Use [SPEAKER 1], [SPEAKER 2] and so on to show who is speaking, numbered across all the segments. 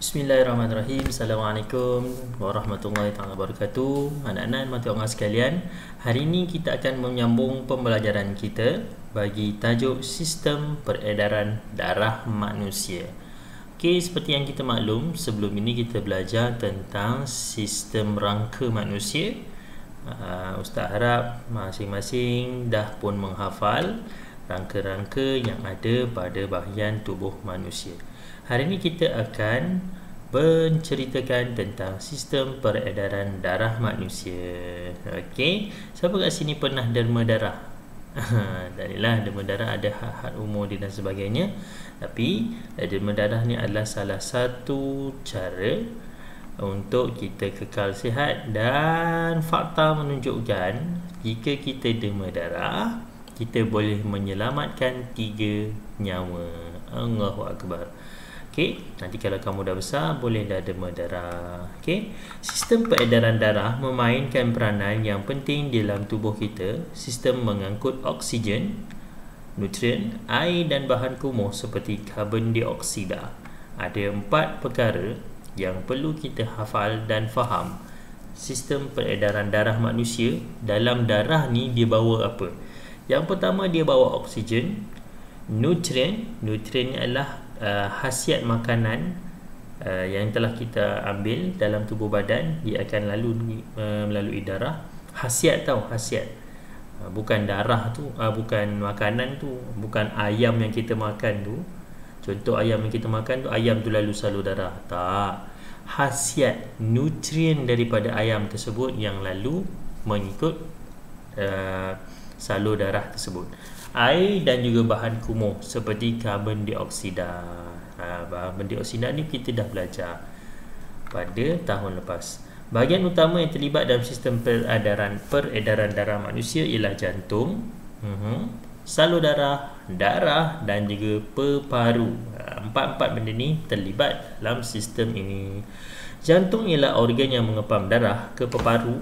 [SPEAKER 1] Bismillahirrahmanirrahim. Assalamualaikum warahmatullahi wabarakatuh. Anak-anak mati orang sekalian, hari ini kita akan menyambung pembelajaran kita bagi tajuk sistem peredaran darah manusia. Okey, seperti yang kita maklum, sebelum ini kita belajar tentang sistem rangka manusia. Ustaz harap masing-masing dah pun menghafal rangka-rangka yang ada pada bahagian tubuh manusia. Hari ini kita akan menceritakan tentang sistem peredaran darah manusia. Okey, siapa kat sini pernah derma darah? Darilah derma darah ada had umur dia dan sebagainya. Tapi derma darah ni adalah salah satu cara untuk kita kekal sihat, dan fakta menunjukkan jika kita derma darah, kita boleh menyelamatkan 3 nyawa. Allahu Akbar. Okey, nanti kalau kamu dah besar boleh dah derma darah. Okey, sistem peredaran darah memainkan peranan yang penting dalam tubuh kita. Sistem mengangkut oksigen, nutrien, air dan bahan kumuh seperti karbon dioksida. Ada 4 perkara yang perlu kita hafal dan faham. Sistem peredaran darah manusia, dalam darah ni dia bawa apa? Yang pertama, dia bawa oksigen. Nutrien ni adalah khasiat makanan yang telah kita ambil dalam tubuh badan. Dia akan melalui darah. Khasiat bukan darah tu, bukan makanan tu, bukan ayam yang kita makan tu. Contoh ayam yang kita makan tu, ayam tu lalu salur darah. Tak. Khasiat nutrien daripada ayam tersebut yang lalu mengikut salur darah tersebut. Air dan juga bahan kumuh seperti karbon dioksida. Karbon dioksida ni kita dah belajar pada tahun lepas. Bahagian utama yang terlibat dalam sistem peredaran darah manusia ialah jantung, salur darah dan juga peparu. Empat benda ni terlibat dalam sistem ini. Jantung ialah organ yang mengepam darah ke peparu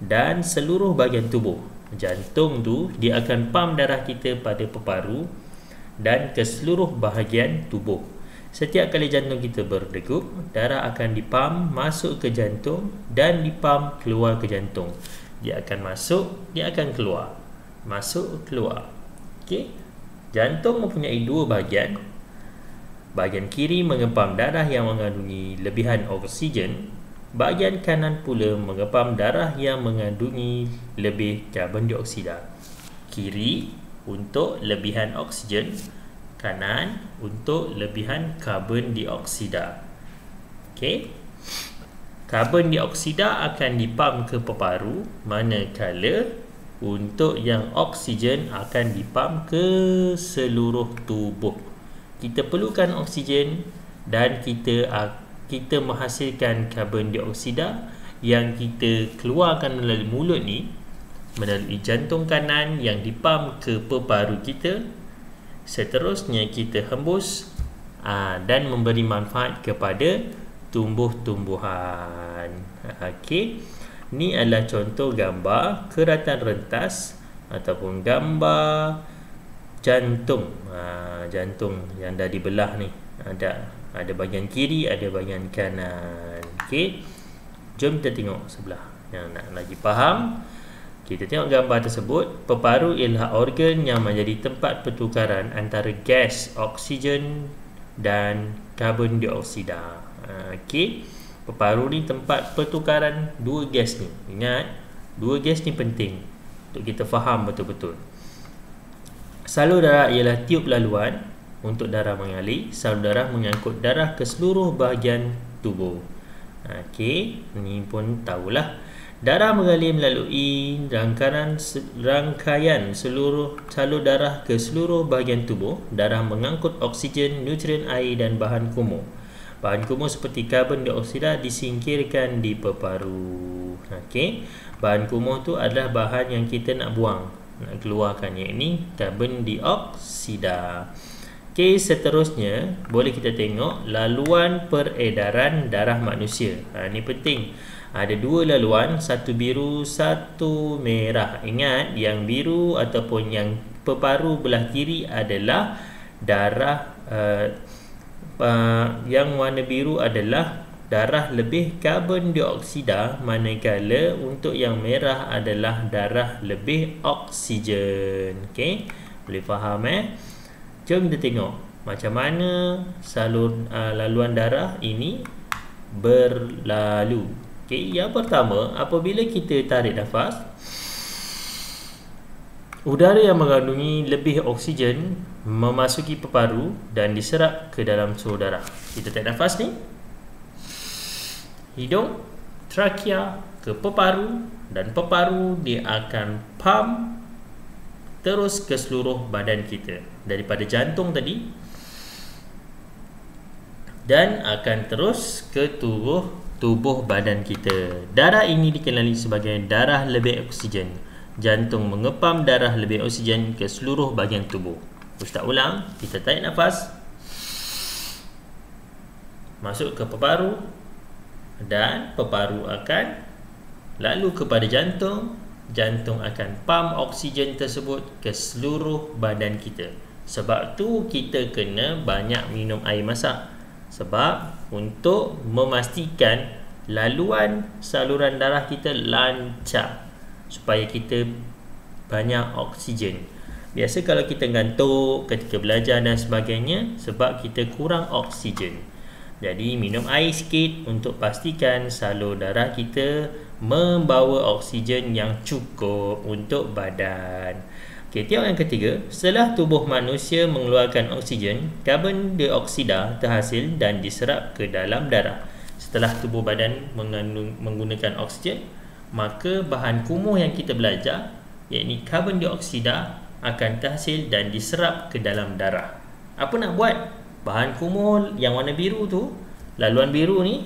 [SPEAKER 1] dan seluruh bahagian tubuh. Jantung tu dia akan pam darah kita pada peparu dan ke seluruh bahagian tubuh. Setiap kali jantung kita berdegup, darah akan dipam masuk ke jantung dan dipam keluar ke jantung. Dia akan masuk, dia akan keluar. Masuk, keluar. Okey. Jantung mempunyai 2 bahagian. Bahagian kiri mengepam darah yang mengandungi lebihan oksigen. Bahagian kanan pula mengepam darah yang mengandungi lebih karbon dioksida. Kiri untuk lebihan oksigen, kanan untuk lebihan karbon dioksida. Okey. Karbon dioksida akan dipam ke peparu, manakala untuk yang oksigen akan dipam ke seluruh tubuh. Kita perlukan oksigen dan kita menghasilkan karbon dioksida yang kita keluarkan melalui mulut ni, melalui jantung kanan yang dipam ke peparu kita. Seterusnya kita hembus dan memberi manfaat kepada tumbuh-tumbuhan. Okey, ni adalah contoh gambar keratan rentas ataupun gambar jantung. Jantung yang dah dibelah ni, ada bahagian kiri, ada bahagian kanan. Okey, jom kita tengok sebelah. Yang nak lagi faham, kita tengok gambar tersebut. Peparu ialah organ yang menjadi tempat pertukaran antara gas oksigen dan karbon dioksida. Okey, peparu ni tempat pertukaran 2 gas ni. Ingat, 2 gas ni penting untuk kita faham betul-betul. Salur darah ialah tiub laluan untuk darah mengalir. Salur darah mengangkut darah ke seluruh bahagian tubuh. Okey, ni pun tahulah. Darah mengalir melalui rangkaian seluruh salur darah ke seluruh bahagian tubuh. Darah mengangkut oksigen, nutrien, air dan bahan kumuh. Bahan kumuh seperti karbon dioksida disingkirkan di peparu. Okey, bahan kumuh tu adalah bahan yang kita nak buang, nak keluarkan, iaitu karbon dioksida. Okey, seterusnya boleh kita tengok laluan peredaran darah manusia. Ini penting. Ada 2 laluan, satu biru, satu merah. Ingat, yang biru ataupun yang peparu belah kiri adalah darah Yang warna biru adalah darah lebih karbon dioksida, manakala untuk yang merah adalah darah lebih oksigen. Okey, boleh faham Jom kita tengok macam mana laluan darah ini berlalu. Okey, yang pertama, apabila kita tarik nafas, udara yang mengandungi lebih oksigen memasuki peparu dan diserap ke dalam sulur darah. Kita tarik nafas ni, hidung, trakea ke peparu, dan peparu dia akan pump terus ke seluruh badan kita, daripada jantung tadi, dan akan terus ke tubuh badan kita. Darah ini dikenali sebagai darah lebih oksigen. Jantung mengepam darah lebih oksigen ke seluruh bahagian tubuh. Ustaz ulang, kita tarik nafas, masuk ke peparu, dan peparu akan lalu kepada jantung. Jantung akan pump oksigen tersebut ke seluruh badan kita. Sebab tu kita kena banyak minum air masak. Sebab untuk memastikan laluan saluran darah kita lancar, supaya kita banyak oksigen. Biasa kalau kita ngantuk ketika belajar dan sebagainya, sebab kita kurang oksigen. Jadi minum air sikit untuk pastikan salur darah kita membawa oksigen yang cukup untuk badan. Okey, tengok yang ketiga. Setelah tubuh manusia mengeluarkan oksigen, karbon dioksida terhasil dan diserap ke dalam darah. Setelah tubuh badan menggunakan oksigen, maka bahan kumuh yang kita belajar, iaitu karbon dioksida, akan terhasil dan diserap ke dalam darah. Apa nak buat? Bahan kumuh yang warna biru tu, laluan biru ni,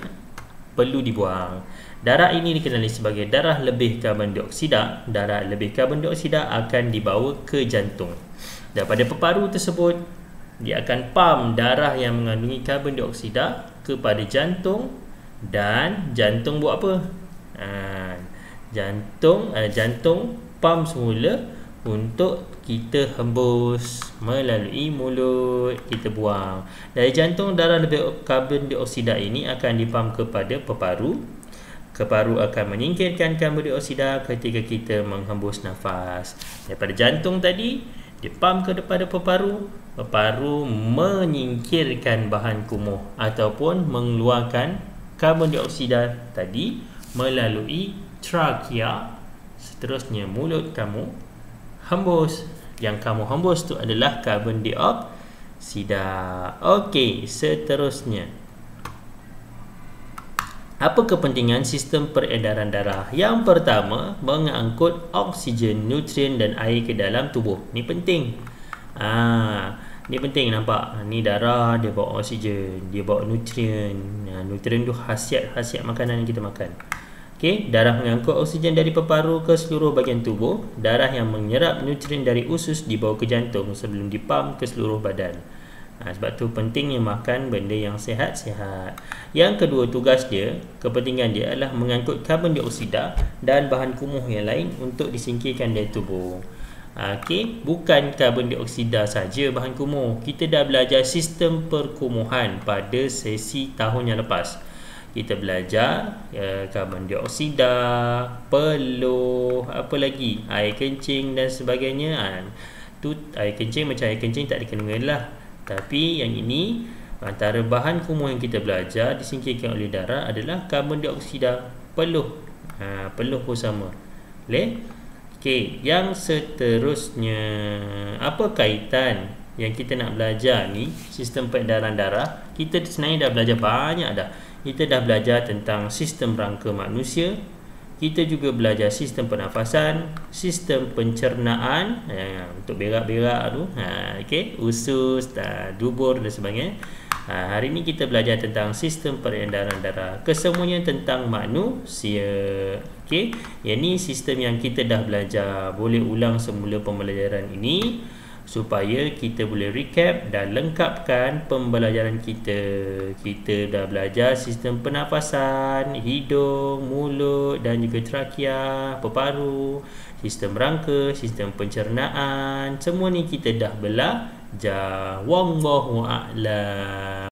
[SPEAKER 1] perlu dibuang. Darah ini dikenali sebagai darah lebih karbon dioksida. Darah lebih karbon dioksida akan dibawa ke jantung. Daripada peparu tersebut, dia akan pump darah yang mengandungi karbon dioksida kepada jantung, dan jantung buat apa? Jantung pump semula untuk kita hembus melalui mulut, kita buang. Dari jantung, darah lebih karbon dioksida ini akan dipump kepada peparu. Peparu akan menyingkirkan karbon dioksida ketika kita menghembus nafas. Daripada jantung tadi, dipump kepada peparu. Peparu menyingkirkan bahan kumuh ataupun mengeluarkan karbon dioksida tadi melalui trakea. Seterusnya mulut kamu hembus. Yang kamu hembus tu adalah karbon dioksida. Okey, seterusnya, apa kepentingan sistem peredaran darah? Yang pertama, mengangkut oksigen, nutrien dan air ke dalam tubuh. Ni penting. Ni penting, nampak? Ni darah, dia bawa oksigen, dia bawa nutrien. Nutrien tu khasiat makanan yang kita makan. Okey, darah mengangkut oksigen dari peparu ke seluruh bahagian tubuh. Darah yang menyerap nutrien dari usus dibawa ke jantung sebelum dipump ke seluruh badan. Sebab tu pentingnya makan benda yang sihat-sihat. Yang kedua, tugas dia, kepentingan dia adalah mengangkut karbon dioksida dan bahan kumuh yang lain untuk disingkirkan dari tubuh. Okey, bukan karbon dioksida saja bahan kumuh. Kita dah belajar sistem perkumuhan pada sesi tahun yang lepas. Kita belajar karbon dioksida, peluh, apa lagi, air kencing dan sebagainya. Tu air kencing macam air kencing tak dikenal lah. Tapi yang ini, antara bahan kumuh yang kita belajar disingkirkan oleh darah adalah karbon dioksida, peluh. Peluh pun sama. Boleh? Okey, yang seterusnya, apa kaitan yang kita nak belajar ni, sistem peredaran darah? Kita sebenarnya dah belajar banyak dah. Kita dah belajar tentang sistem rangka manusia. Kita juga belajar sistem pernafasan, sistem pencernaan, untuk berak-berak tu, okey, usus, dubur dan sebagainya. Hari ni kita belajar tentang sistem peredaran darah. Kesemuanya tentang manusia. Okey, yang ni sistem yang kita dah belajar. Boleh ulang semula pembelajaran ini supaya kita boleh recap dan lengkapkan pembelajaran kita. Kita dah belajar sistem pernafasan, hidung, mulut dan juga trakea, peparu, sistem rangka, sistem pencernaan. Semua ni kita dah belajar. Wallahu a'lam.